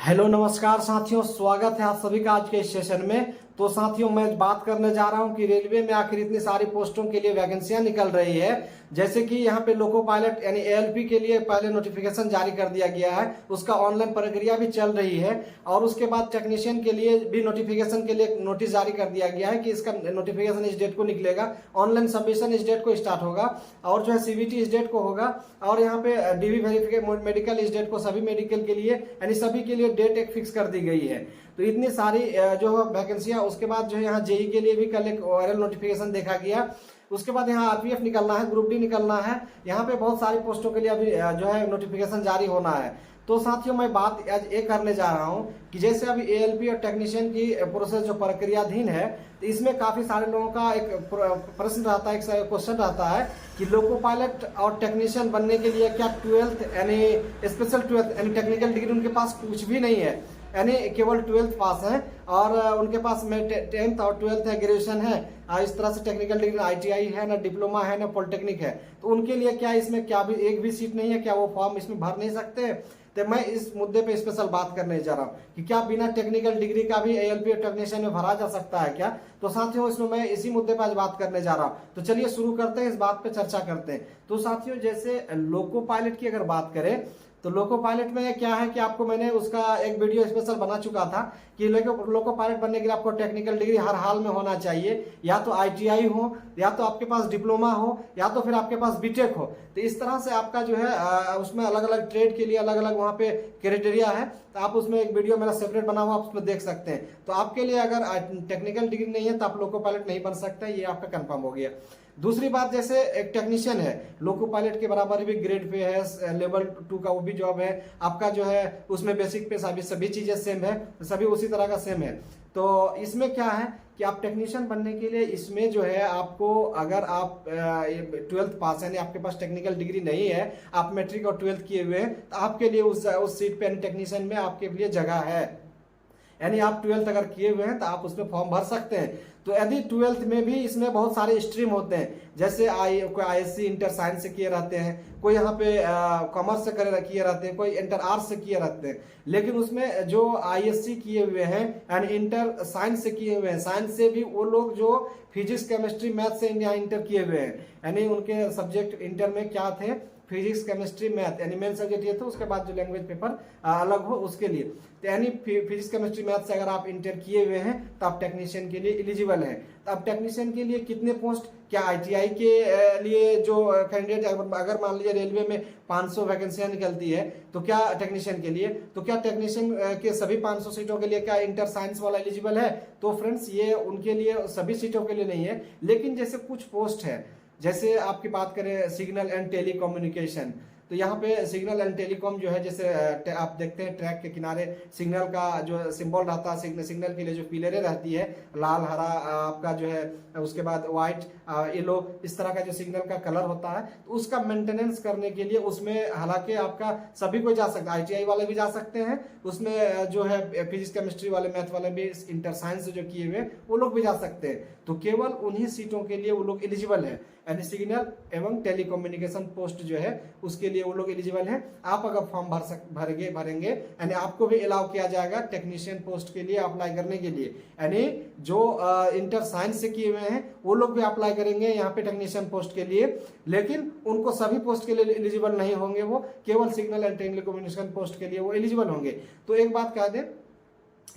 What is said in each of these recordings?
Hello नमस्कार साथियों, स्वागत है आप सभी का आज के इस सेशन में। तो साथियों, मैं बात करने जा रहा हूं कि रेलवे में आखिर इतनी सारी पोस्टों के लिए वैकेंसियां निकल रही है। जैसे कि यहां पे लोको पायलट यानी एएलपी के लिए पहले नोटिफिकेशन जारी कर दिया गया है, उसका ऑनलाइन प्रक्रिया भी चल रही है। और उसके बाद टेक्नीशियन के लिए भी नोटिफिकेशन के लिए नोटिस जारी कर दिया गया है कि इसका नोटिफिकेशन इस डेट को निकलेगा, ऑनलाइन सबमिशन इस डेट को स्टार्ट होगा और जो है सीबीटी इस डेट को होगा। और यहाँ पे डीवी वेरिफिकेशन मेडिकल इस डेट को सभी मेडिकल के लिए यानी सभी के लिए डेट एक फिक्स कर दी गई है। तो इतनी सारी जो वैकेंसियां, उसके बाद जो है यहाँ जेई के लिए भी कल एक वायरल नोटिफिकेशन देखा गया। उसके बाद यहाँ आरपीएफ निकलना है, ग्रुप डी निकलना है, यहाँ पे बहुत सारी पोस्टों के लिए अभी जो है नोटिफिकेशन जारी होना है। तो साथियों, मैं बात आज ये करने जा रहा हूँ कि जैसे अभी एएलपी और टेक्नीशियन की प्रोसेस जो प्रक्रियाधीन है, तो इसमें काफी सारे लोगों का एक प्रश्न रहता है, एक क्वेश्चन रहता है कि लोको पायलट और टेक्नीशियन बनने के लिए क्या 12th यानी स्पेशल 12th यानी टेक्निकल डिग्री उनके पास कुछ भी नहीं है, यानी केवल 12th पास है और उनके पास में 10th और 12th है, ग्रेजुएशन है। इस तरह से टेक्निकल डिग्री ना आईटीआई है, ना डिप्लोमा है, ना पॉलिटेक्निक है। तो उनके लिए क्या इसमें क्या भी एक भी सीट नहीं है, क्या वो फॉर्म इसमें भर नहीं सकते? तो मैं इस मुद्दे पे स्पेशल बात करने जा रहा हूँ कि क्या बिना टेक्निकल डिग्री का भी एएलपी और टेक्नीशियन में भरा जा सकता है क्या। तो साथियों, इसमें मैं इसी मुद्दे पर आज बात करने जा रहा हूँ। तो चलिए शुरू करते हैं, इस बात पे चर्चा करते हैं। तो साथियों, जैसे लोको पायलट की अगर बात करें तो लोको पायलट में क्या है कि आपको मैंने उसका एक वीडियो स्पेशल बना चुका था कि लोको पायलट बनने के लिए आपको टेक्निकल डिग्री हर हाल में होना चाहिए, या तो आईटीआई हो, या तो आपके पास डिप्लोमा हो, या तो फिर आपके पास बीटेक हो। तो इस तरह से आपका जो है उसमें अलग अलग ट्रेड के लिए अलग अलग वहाँ पे क्राइटेरिया है। तो आप उसमें एक वीडियो मेरा सेपरेट बना हुआ, आप उसमें देख सकते हैं। तो आपके लिए अगर टेक्निकल डिग्री नहीं है तो आप लोको पायलट नहीं बन सकते, ये आपका कंफर्म हो गया। दूसरी बात, जैसे एक टेक्नीशियन है, लोको पायलट के बराबर भी ग्रेड पे है, लेवल 2 का वो भी जॉब है आपका, जो है उसमें बेसिक पे सभी चीजें सेम है, सभी उसी तरह का सेम है। तो इसमें क्या है कि आप टेक्नीशियन बनने के लिए इसमें जो है आपको, अगर आप 12th पास यानी आपके पास टेक्निकल डिग्री नहीं है, आप मैट्रिक और 12th किए हुए हैं, तो आपके लिए उस सीट पे टेक्नीशियन में आपके लिए जगह है। यानी आप 12th अगर किए हुए हैं तो आप उसमें फॉर्म भर सकते हैं। तो यदि 12th में भी इसमें बहुत सारे स्ट्रीम होते हैं, जैसे कोई आईएससी इंटर साइंस से किए रहते हैं, कोई यहाँ पे कॉमर्स से किए रहते हैं, कोई इंटर आर्ट्स से किए रहते हैं। लेकिन उसमें जो आईएससी किए हुए हैं एंड इंटर साइंस से किए हुए हैं, साइंस से भी वो लोग जो फिजिक्स केमिस्ट्री मैथ से यहाँ इंटर किए हुए हैं, यानी उनके सब्जेक्ट इंटर में क्या थे, फिजिक्स केमिस्ट्री मैथ, यानी मेन सब्जेक्ट ये था, उसके बाद जो लैंग्वेज पेपर अलग हो उसके लिए। तो यानी फिजिक्स केमिस्ट्री मैथ से अगर आप इंटर किए हुए हैं तो आप टेक्नीशियन के लिए एलिजिबल हैं। तो अब टेक्नीशियन के लिए कितने पोस्ट, क्या आईटीआई के लिए जो कैंडिडेट, अगर मान लीजिए रेलवे में 500 वैकेंसियां निकलती है, तो क्या टेक्नीशियन के लिए, तो क्या टेक्नीशियन के सभी 500 सीटों के लिए क्या इंटर साइंस वाला एलिजिबल है? तो फ्रेंड्स, ये उनके लिए सभी सीटों के लिए नहीं है। लेकिन जैसे कुछ पोस्ट है, जैसे आपकी बात करें सिग्नल एंड टेलीकम्युनिकेशन, तो यहाँ पे सिग्नल एंड टेलीकॉम जो है, जैसे आप देखते हैं ट्रैक के किनारे सिग्नल का जो सिंबल रहता है, सिग्नल के लिए जो पिलरें रहती है, लाल हरा आपका जो है, उसके बाद व्हाइट येलो, इस तरह का जो सिग्नल का कलर होता है, तो उसका मेंटेनेंस करने के लिए उसमें हालांकि आपका सभी कोई जा सकता है, आईटीआई वाले भी जा सकते हैं, उसमें जो है फिजिक्स केमिस्ट्री वाले मैथ वाले भी, इंटर साइंस जो किए हुए वो लोग भी जा सकते हैं। तो केवल उन्हीं सीटों के लिए वो लोग एलिजिबल है, यानी सिग्नल एवं टेलीकम्युनिकेशन पोस्ट जो है उसके लिए वो लोग एलिजिबल हैं। आप अगर फॉर्म भरेंगे यानी आपको भी अलाउ किया जाएगा टेक्नीशियन पोस्ट के लिए अप्लाई करने के लिए, यानी जो इंटर साइंस से किए हुए हैं वो लोग भी अप्लाई करेंगे यहाँ पे टेक्नीशियन पोस्ट के लिए। लेकिन उनको सभी पोस्ट के लिए एलिजिबल नहीं होंगे, वो केवल सिग्नल एंड टेलीकम्युनिकेशन पोस्ट के लिए वो एलिजिबल होंगे। तो एक बात कह दें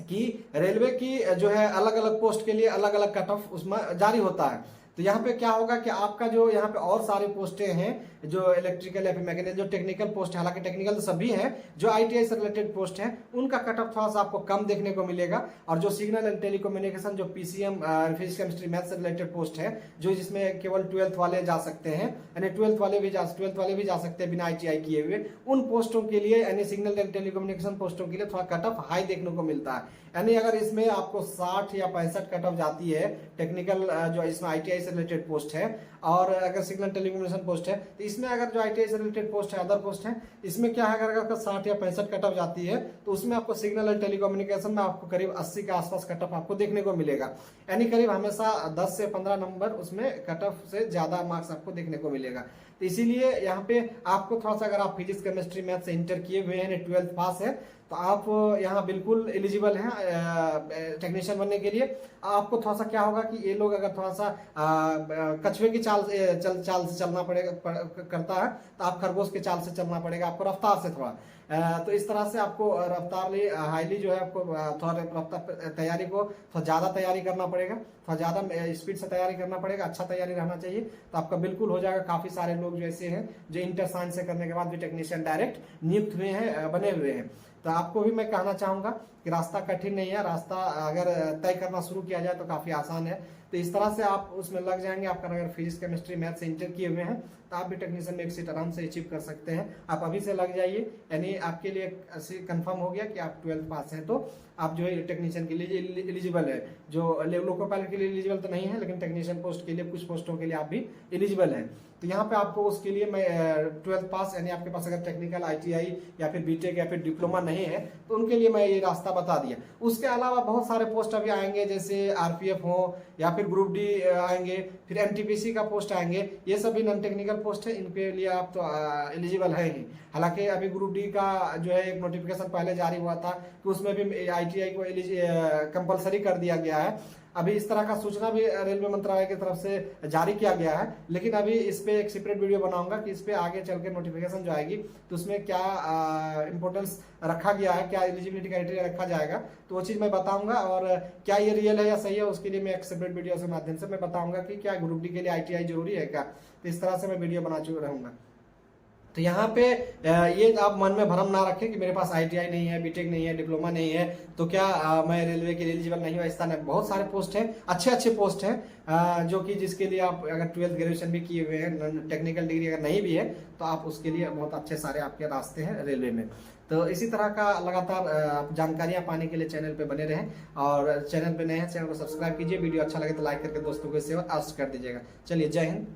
कि रेलवे की जो है अलग अलग पोस्ट के लिए अलग अलग कट ऑफ उसमें जारी होता है। तो यहाँ पे क्या होगा कि आपका जो यहाँ पे और सारी पोस्टें हैं, जो इलेक्ट्रिकल या फिर मैकेनिकल, जो टेक्निकल पोस्ट है, हालांकि टेक्निकल तो सभी हैं, जो आईटीआई से रिलेटेड पोस्ट है उनका कट ऑफ थोड़ा सा आपको कम देखने को मिलेगा। और जो सिग्नल एंड टेलीकम्युनिकेशन, जो पीसीएम फिजिक्स केमिस्ट्री मैथ से रिलेटेड पोस्ट है, जो जिसमें केवल 12th वाले जा सकते हैं, यानी 12th वाले भी जा सकते हैं बिना आईटीआई किए हुए, उन पोस्टों के लिए यानी सिग्नल एंड टेलीकम्युनिकेशन पोस्टों के लिए थोड़ा कट ऑफ हाई देखने को मिलता है। यानी अगर इसमें आपको 60 या 65 कट ऑफ जाती है टेक्निकल, जो इसमें आईटीआई से रिलेटेड पोस्ट है, और अगर सिग्नल टेलीकम्युनिकेशन पोस्ट है, तो इसमें अगर जो आईटीआई से रिलेटेड पोस्ट है, अदर पोस्ट है, इसमें क्या है, अगर 60 या 65 कट ऑफ जाती है तो उसमें आपको सिग्नल एंड टेलीकम्युनिकेशन में आपको करीब 80 के आसपास कट ऑफ आपको देखने को मिलेगा। यानी करीब हमेशा 10 से 15 नंबर उसमें कट ऑफ से ज्यादा मार्क्स आपको देखने को मिलेगा। तो इसीलिए यहाँ पे आपको थोड़ा सा, अगर आप फिजिक्स केमिस्ट्री मैथ से इंटर किए हुए हैं, 12th पास है, तो आप यहाँ बिल्कुल एलिजिबल हैं टेक्नीशियन बनने के लिए। आपको थोड़ा सा क्या होगा कि ये लोग अगर थोड़ा सा कछुए की चाल से चलना पड़ेगा करता है, तो आप खरगोश के चाल से चलना पड़ेगा आपको, रफ्तार से थोड़ा। तो इस तरह से आपको रफ्तार हाईली जो है आपको थोड़ा रफ्तार तैयारी को थोड़ा ज़्यादा तैयारी करना पड़ेगा, थोड़ा ज़्यादा स्पीड से तैयारी करना पड़ेगा, अच्छा तैयारी रहना चाहिए, तो आपका बिल्कुल हो जाएगा। काफ़ी सारे लोग जो ऐसे हैं जो इंटर साइंस से करने के बाद भी टेक्नीशियन डायरेक्ट नियुक्त हुए हैं, बने हुए हैं। तो आपको भी मैं कहना चाहूँगा कि रास्ता कठिन नहीं है, रास्ता अगर तय करना शुरू किया जाए तो काफ़ी आसान है। तो इस तरह से आप उसमें लग जाएंगे। आपका अगर फिजिक्स केमिस्ट्री मैथ से इंटर किए हुए हैं तो आप भी टेक्नीशियन में एक सीट आराम से अचीव कर सकते हैं। आप अभी से लग जाइए, यानी आपके लिए कंफर्म हो गया कि आप 12th पास हैं, तो आप जो है टेक्नीशियन के लिए एलिजिबल है। जो लोको पायलट के लिए एलिजिबल तो नहीं है, लेकिन टेक्नीशियन पोस्ट के लिए कुछ पोस्टों के लिए आप भी एलिजिबल हैं। तो यहाँ पे आपको उसके लिए मैं 12th पास, यानी आपके पास अगर टेक्निकल ITI या फिर BTech या फिर डिप्लोमा नहीं है तो उनके लिए मैं ये रास्ता बता दिया। उसके अलावा बहुत सारे पोस्ट अभी आएंगे, जैसे RPF हो या फिर ग्रुप D आएंगे, फिर MTPC का पोस्ट आएंगे। ये सभी नॉन टेक्निकल पोस्ट है, इनके लिए आप तो एलिजिबल है ही। हालांकि अभी ग्रुप D का जो है एक नोटिफिकेशन पहले जारी हुआ था कि उसमें भी ITI को कंपलसरी कर दिया गया है। अभी इस तरह का सूचना भी रेलवे मंत्रालय की तरफ से जारी किया गया है, लेकिन अभी इस पे एक सेपरेट वीडियो बनाऊंगा कि इस पे आगे चल के नोटिफिकेशन जो आएगी तो उसमें क्या इंपॉर्टेंस रखा गया है, क्या एलिजिबिलिटी क्राइटेरिया रखा जाएगा, तो वो चीज़ मैं बताऊंगा। और क्या ये रियल है या सही है, उसके लिए मैं एक सेपरेट वीडियो के माध्यम से मैं बताऊंगा कि क्या ग्रुप D के लिए ITI जरूरी है क्या। तो इस तरह से मैं वीडियो बना रहूंगा। तो यहाँ पे ये आप मन में भ्रम ना रखें कि मेरे पास ITI नहीं है, BTech नहीं है, डिप्लोमा नहीं है, तो क्या मैं रेलवे के लिए एलिजिबल नहीं हूँ। इस तरह बहुत सारे पोस्ट हैं, अच्छे अच्छे पोस्ट हैं, जो कि जिसके लिए आप अगर 12th ग्रेजुएशन भी किए हुए हैं, टेक्निकल डिग्री अगर नहीं भी है, तो आप उसके लिए बहुत अच्छे सारे आपके रास्ते हैं रेलवे में। तो इसी तरह का लगातार आप जानकारियाँ पाने के लिए चैनल पे बने रहें, और चैनल पे नए हैं चैनल को सब्सक्राइब कीजिए। वीडियो अच्छा लगे तो लाइक करके दोस्तों को शेयर अवश्य कर दीजिएगा। चलिए, जय हिंद।